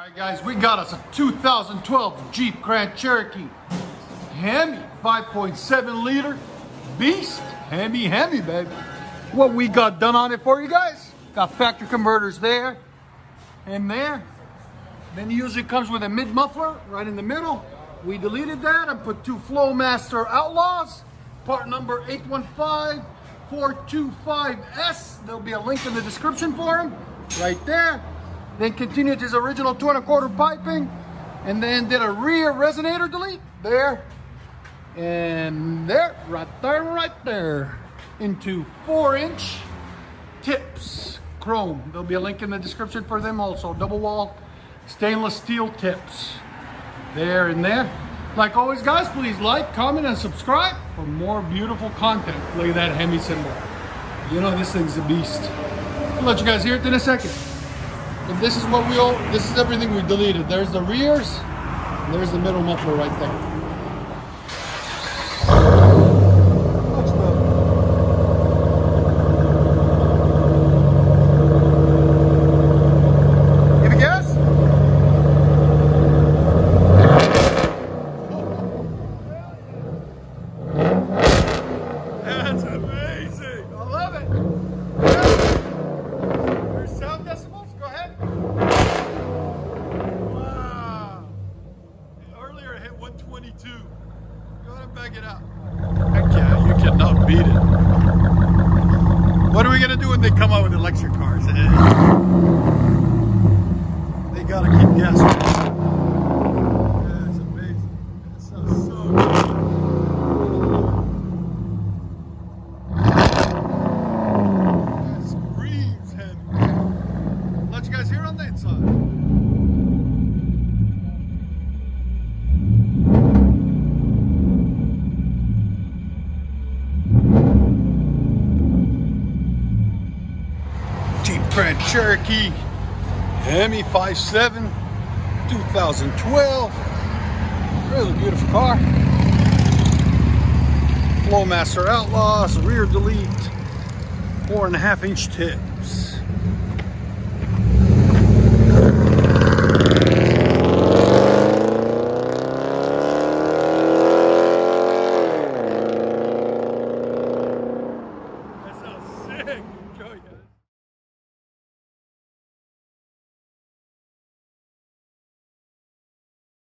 Alright guys, we got us a 2012 Jeep Grand Cherokee HEMI 5.7 liter beast. HEMI baby. What we got done on it for you guys, got factory converters there and there. Then it usually comes with a mid muffler right in the middle. We deleted that and put two Flowmaster Outlaws, part number 815425S. There'll be a link in the description for them right there. Then continued his original 2 1/4 piping, and then did a rear resonator delete there and there, right there, into 4-inch tips, chrome. There'll be a link in the description for them also. Double wall stainless steel tips there and there. Like always guys, please like, comment, and subscribe for more beautiful content. Look at that HEMI symbol. You know this thing's a beast. I'll let you guys hear it in a second. And this is what this is everything we deleted. There's the rears, and there's the middle muffler right there. Much better. Give a guess? That's amazing. I love it. There's sound decibels. Go ahead. Wow. Earlier it hit 122. Go ahead and back it up. Heck yeah, you cannot beat it. What are we going to do when they come out with electric cars? They got to keep gas. That's amazing. That sounds so good. That screams heavy. Let you guys hear on the inside. Jeep Grand Cherokee HEMI 5.7 2012. Really beautiful car. Flowmaster Outlaws rear delete, 4.5-inch tips.